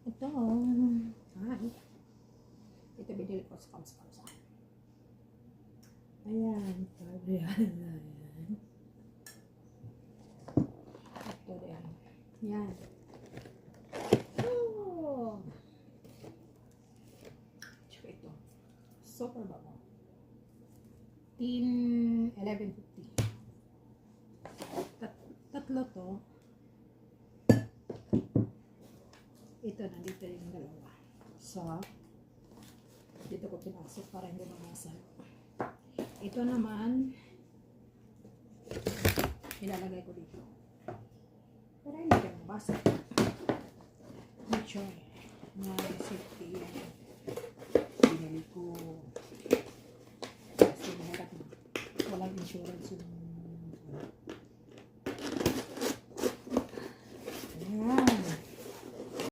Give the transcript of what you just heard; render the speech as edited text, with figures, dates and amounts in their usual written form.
Ito. Ay. Ito binili ko sa kamsa-kamsa. Ayan. Ayan. Ito din. Yan. Oh. Tsaka ito. Super bago. 11.50. Tatlo to. Ito, nandito yung dalawa. So, dito ko pinasok para hindi mamasal. Ito naman, ilalagay ko dito. Pero hindi ka mabasa. Make sure na safety yan. Binili ko. Kasi mahirap na. Walang insurance yung